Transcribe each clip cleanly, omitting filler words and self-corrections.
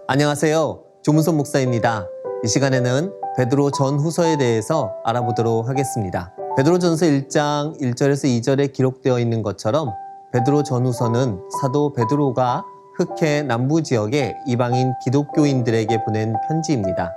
안녕하세요. 조문선 목사입니다. 이 시간에는 베드로 전후서에 대해서 알아보도록 하겠습니다. 베드로전서 1장 1절에서 2절에 기록되어 있는 것처럼 베드로 전후서는 사도 베드로가 흑해 남부 지역의 이방인 기독교인들에게 보낸 편지입니다.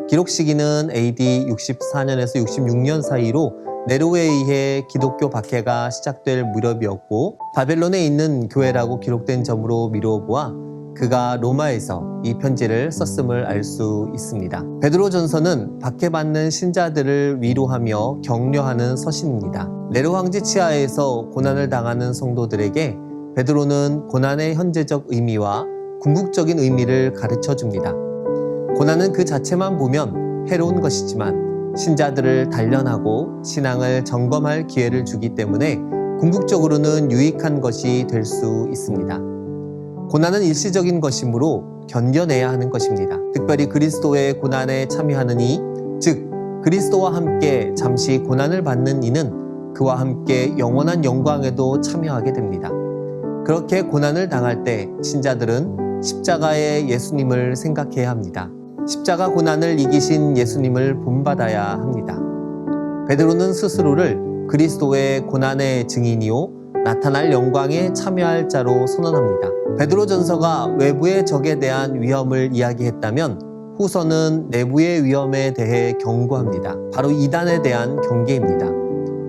기록 시기는 AD 64년에서 66년 사이로 네로에 의해 기독교 박해가 시작될 무렵이었고 바벨론에 있는 교회라고 기록된 점으로 미루어 보아 그가 로마에서 이 편지를 썼음을 알 수 있습니다. 베드로전서는 박해받는 신자들을 위로하며 격려하는 서신입니다. 네로 황제 치하에서 고난을 당하는 성도들에게 베드로는 고난의 현재적 의미와 궁극적인 의미를 가르쳐 줍니다. 고난은 그 자체만 보면 해로운 것이지만 신자들을 단련하고 신앙을 점검할 기회를 주기 때문에 궁극적으로는 유익한 것이 될 수 있습니다. 고난은 일시적인 것이므로 견뎌내야 하는 것입니다. 특별히 그리스도의 고난에 참여하는 이, 즉 그리스도와 함께 잠시 고난을 받는 이는 그와 함께 영원한 영광에도 참여하게 됩니다. 그렇게 고난을 당할 때 신자들은 십자가의 예수님을 생각해야 합니다. 십자가 고난을 이기신 예수님을 본받아야 합니다. 베드로는 스스로를 그리스도의 고난의 증인이요 나타날 영광에 참여할 자로 선언합니다. 베드로전서가 외부의 적에 대한 위험을 이야기했다면 후서는 내부의 위험에 대해 경고합니다. 바로 이단에 대한 경계입니다.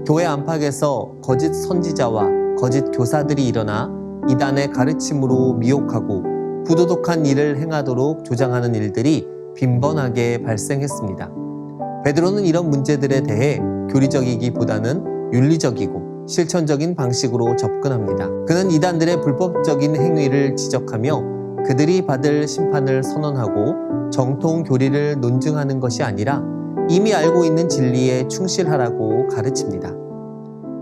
교회 안팎에서 거짓 선지자와 거짓 교사들이 일어나 이단의 가르침으로 미혹하고 부도덕한 일을 행하도록 조장하는 일들이 빈번하게 발생했습니다. 베드로는 이런 문제들에 대해 교리적이기보다는 윤리적이고 실천적인 방식으로 접근합니다. 그는 이단들의 불법적인 행위를 지적하며 그들이 받을 심판을 선언하고 정통 교리를 논증하는 것이 아니라 이미 알고 있는 진리에 충실하라고 가르칩니다.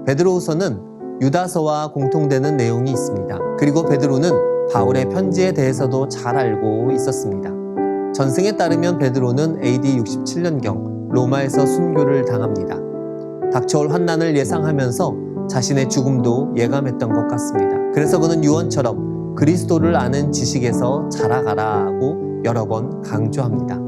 베드로후서는 유다서와 공통되는 내용이 있습니다. 그리고 베드로는 바울의 편지에 대해서도 잘 알고 있었습니다. 전승에 따르면 베드로는 AD 67년경 로마에서 순교를 당합니다. 닥쳐올 환난을 예상하면서 자신의 죽음도 예감했던 것 같습니다. 그래서 그는 유언처럼 그리스도를 아는 지식에서 자라가라고 여러 번 강조합니다.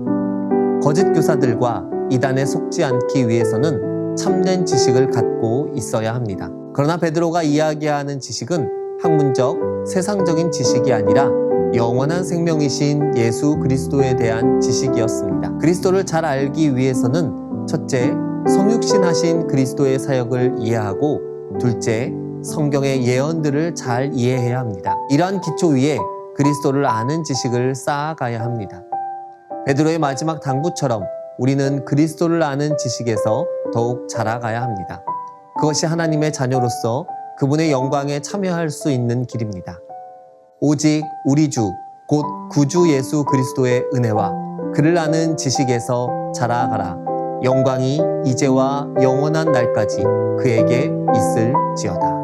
거짓 교사들과 이단에 속지 않기 위해서는 참된 지식을 갖고 있어야 합니다. 그러나 베드로가 이야기하는 지식은 학문적, 세상적인 지식이 아니라 영원한 생명이신 예수 그리스도에 대한 지식이었습니다. 그리스도를 잘 알기 위해서는 첫째, 성육신하신 그리스도의 사역을 이해하고 둘째, 성경의 예언들을 잘 이해해야 합니다. 이러한 기초 위에 그리스도를 아는 지식을 쌓아가야 합니다. 베드로의 마지막 당부처럼 우리는 그리스도를 아는 지식에서 더욱 자라가야 합니다. 그것이 하나님의 자녀로서 그분의 영광에 참여할 수 있는 길입니다. 오직 우리 주, 곧 구주 예수 그리스도의 은혜와 그를 아는 지식에서 자라가라. 영광이 이제와 영원한 날까지 그에게 있을지어다.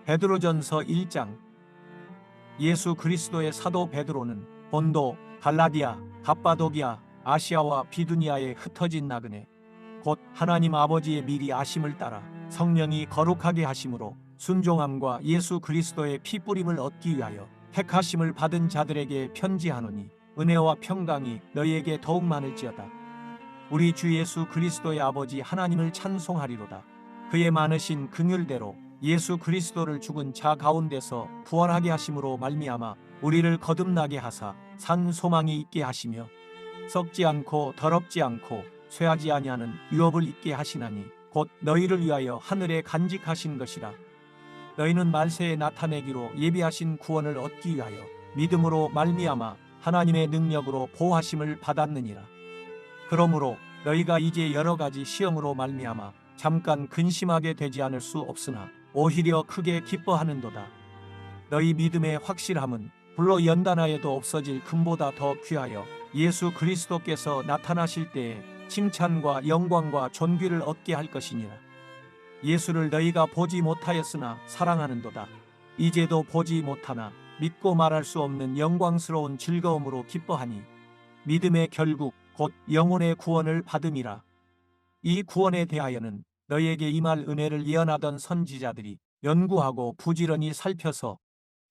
베드로전서 1장. 예수 그리스도의 사도 베드로는 본도, 갈라디아, 갑바도기아, 아시아와 비두니아에 흩어진 나그네 곧 하나님 아버지의 미리 아심을 따라 성령이 거룩하게 하심으로 순종함과 예수 그리스도의 피뿌림을 얻기 위하여 택하심을 받은 자들에게 편지하노니 은혜와 평강이 너희에게 더욱 많을지어다. 우리 주 예수 그리스도의 아버지 하나님을 찬송하리로다. 그의 많으신 긍휼대로 예수 그리스도를 죽은 자 가운데서 부활하게 하심으로 말미암아 우리를 거듭나게 하사 산 소망이 있게 하시며 썩지 않고 더럽지 않고 쇠하지 아니하는 유업을 있게 하시나니 곧 너희를 위하여 하늘에 간직하신 것이라. 너희는 말세에 나타내기로 예비하신 구원을 얻기 위하여 믿음으로 말미암아 하나님의 능력으로 보호하심을 받았느니라. 그러므로 너희가 이제 여러 가지 시험으로 말미암아 잠깐 근심하게 되지 않을 수 없으나 오히려 크게 기뻐하는도다. 너희 믿음의 확실함은 불로 연단하여도 없어질 금보다 더 귀하여 예수 그리스도께서 나타나실 때에 칭찬과 영광과 존귀를 얻게 할 것이니라. 예수를 너희가 보지 못하였으나 사랑하는도다. 이제도 보지 못하나 믿고 말할 수 없는 영광스러운 즐거움으로 기뻐하니 믿음의 결국 곧 영혼의 구원을 받음이라. 이 구원에 대하여는 너희에게 임할 은혜를 예언하던 선지자들이 연구하고 부지런히 살펴서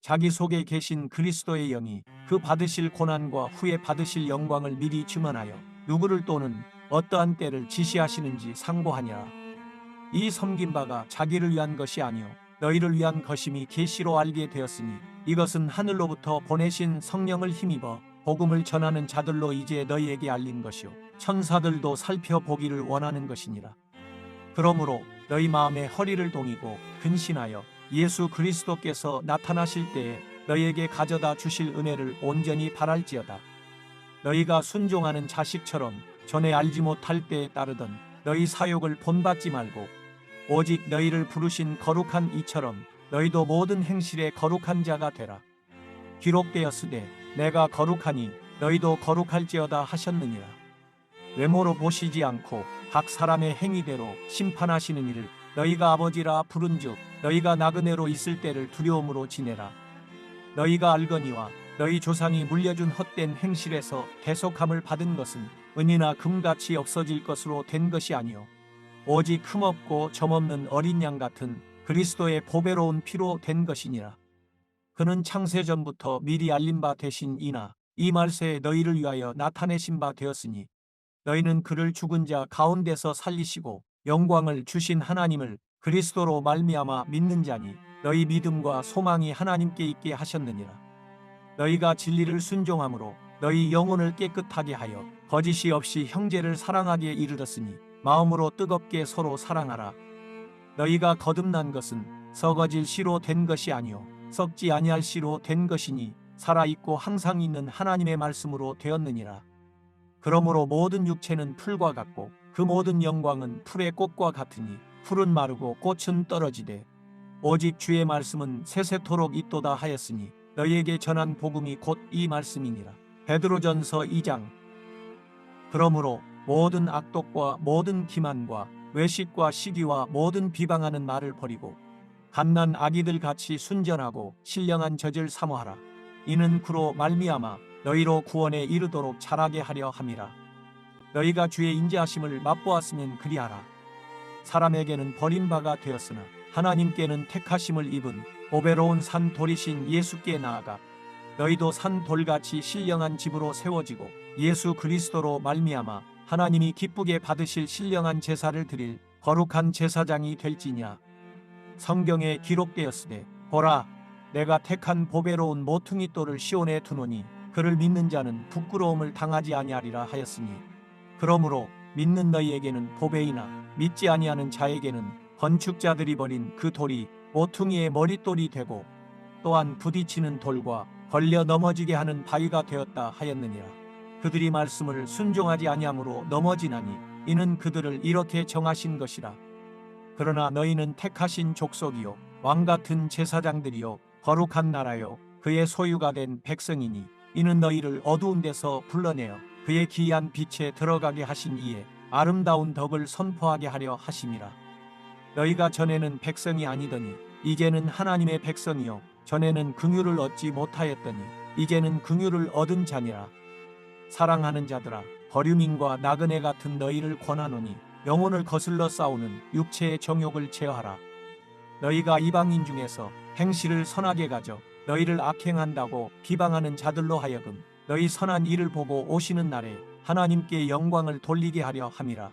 자기 속에 계신 그리스도의 영이 그 받으실 고난과 후에 받으실 영광을 미리 증언하여 누구를 또는 어떠한 때를 지시하시는지 상고하니라. 이 섬긴 바가 자기를 위한 것이 아니요 너희를 위한 것임이 계시로 알게 되었으니 이것은 하늘로부터 보내신 성령을 힘입어 복음을 전하는 자들로 이제 너희에게 알린 것이요 천사들도 살펴보기를 원하는 것이니라. 그러므로 너희 마음에 허리를 동이고 근신하여 예수 그리스도께서 나타나실 때에 너희에게 가져다 주실 은혜를 온전히 바랄지어다. 너희가 순종하는 자식처럼 전에 알지 못할 때에 따르던 너희 사욕을 본받지 말고 오직 너희를 부르신 거룩한 이처럼 너희도 모든 행실에 거룩한 자가 되라. 기록되었으되 내가 거룩하니 너희도 거룩할지어다 하셨느니라. 외모로 보시지 않고 각 사람의 행위대로 심판하시는 이를 너희가 아버지라 부른즉 너희가 나그네로 있을 때를 두려움으로 지내라. 너희가 알거니와 너희 조상이 물려준 헛된 행실에서 대속함을 받은 것은 은이나 금같이 없어질 것으로 된 것이 아니요 오직 흠없고 점없는 어린 양 같은 그리스도의 보배로운 피로 된 것이니라. 그는 창세전부터 미리 알린 바 되신 이나 이 말세에 너희를 위하여 나타내신 바 되었으니 너희는 그를 죽은 자 가운데서 살리시고 영광을 주신 하나님을 그리스도로 말미암아 믿는 자니 너희 믿음과 소망이 하나님께 있게 하셨느니라. 너희가 진리를 순종함으로 너희 영혼을 깨끗하게 하여 거짓이 없이 형제를 사랑하게 이르렀으니 마음으로 뜨겁게 서로 사랑하라. 너희가 거듭난 것은 썩어질 씨로 된 것이 아니요 썩지 아니할 씨로 된 것이니 살아있고 항상 있는 하나님의 말씀으로 되었느니라. 그러므로 모든 육체는 풀과 같고 그 모든 영광은 풀의 꽃과 같으니 풀은 마르고 꽃은 떨어지되 오직 주의 말씀은 세세토록 있도다 하였으니 너희에게 전한 복음이 곧 이 말씀이니라. 베드로전서 2장. 그러므로 모든 악독과 모든 기만과 외식과 시기와 모든 비방하는 말을 버리고 갓난 아기들 같이 순전하고 신령한 젖을 사모하라. 이는 그로 말미암아 너희로 구원에 이르도록 자라게 하려 함이라. 너희가 주의 인자하심을 맛보았으면 그리하라. 사람에게는 버림바가 되었으나 하나님께는 택하심을 입은 보배로운 산 돌이신 예수께 나아가 너희도 산 돌같이 신령한 집으로 세워지고 예수 그리스도로 말미암아 하나님이 기쁘게 받으실 신령한 제사를 드릴 거룩한 제사장이 될지냐. 성경에 기록되었으되 보라 내가 택한 보배로운 모퉁이 돌을 시온에 두노니 그를 믿는 자는 부끄러움을 당하지 아니하리라 하였으니 그러므로 믿는 너희에게는 보배이나 믿지 아니하는 자에게는 건축자들이 버린 그 돌이 모퉁이의 머릿돌이 되고 또한 부딪히는 돌과 걸려 넘어지게 하는 바위가 되었다 하였느니라. 그들이 말씀을 순종하지 아니함으로 넘어지나니 이는 그들을 이렇게 정하신 것이라. 그러나 너희는 택하신 족속이요 왕같은 제사장들이요 거룩한 나라요 그의 소유가 된 백성이니 이는 너희를 어두운 데서 불러내어 그의 기이한 빛에 들어가게 하신 이에 아름다운 덕을 선포하게 하려 하심이라. 너희가 전에는 백성이 아니더니 이제는 하나님의 백성이요 전에는 긍휼을 얻지 못하였더니 이제는 긍휼을 얻은 자니라. 사랑하는 자들아 버류민과 나그네 같은 너희를 권하노니 영혼을 거슬러 싸우는 육체의 정욕을 제어하라. 너희가 이방인 중에서 행실을 선하게 가져 너희를 악행한다고 비방하는 자들로 하여금 너희 선한 일을 보고 오시는 날에 하나님께 영광을 돌리게 하려 함이라.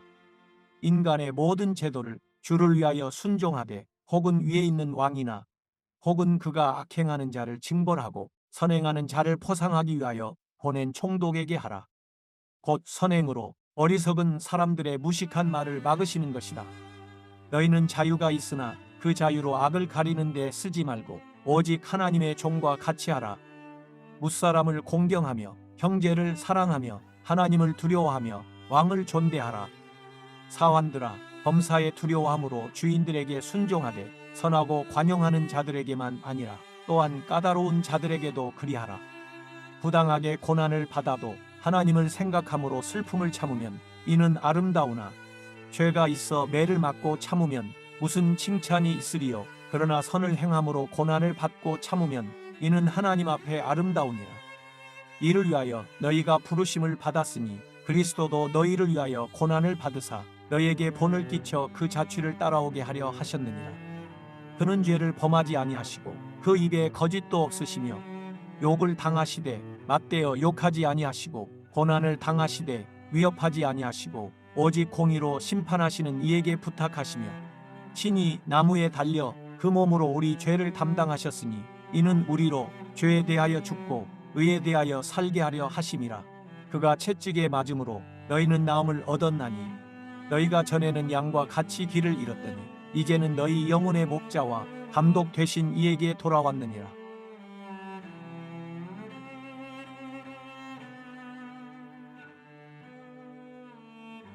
인간의 모든 제도를 주를 위하여 순종하되 혹은 위에 있는 왕이나 혹은 그가 악행하는 자를 징벌하고 선행하는 자를 포상하기 위하여 보낸 총독에게 하라. 곧 선행으로 어리석은 사람들의 무식한 말을 막으시는 것이다. 너희는 자유가 있으나 그 자유로 악을 가리는 데 쓰지 말고 오직 하나님의 종과 같이 하라. 무사람을 공경하며 형제를 사랑하며 하나님을 두려워하며 왕을 존대하라. 사환들아 범사에 두려워함으로 주인들에게 순종하되 선하고 관용하는 자들에게만 아니라 또한 까다로운 자들에게도 그리하라. 부당하게 고난을 받아도 하나님을 생각함으로 슬픔을 참으면 이는 아름다우나 죄가 있어 매를 맞고 참으면 무슨 칭찬이 있으리요. 그러나 선을 행함으로 고난을 받고 참으면 이는 하나님 앞에 아름다우니라. 이를 위하여 너희가 부르심을 받았으니 그리스도도 너희를 위하여 고난을 받으사 너희에게 본을 끼쳐 그 자취를 따라오게 하려 하셨느니라. 그는 죄를 범하지 아니하시고 그 입에 거짓도 없으시며 욕을 당하시되 맞대어 욕하지 아니하시고 고난을 당하시되 위협하지 아니하시고 오직 공의로 심판하시는 이에게 부탁하시며 친히 나무에 달려 그 몸으로 우리 죄를 담당하셨으니 이는 우리로 죄에 대하여 죽고 의에 대하여 살게 하려 하심이라. 그가 채찍에 맞음으로 너희는 나음을 얻었나니 너희가 전에는 양과 같이 길을 잃었더니 이제는 너희 영혼의 목자와 감독 되신 이에게 돌아왔느니라.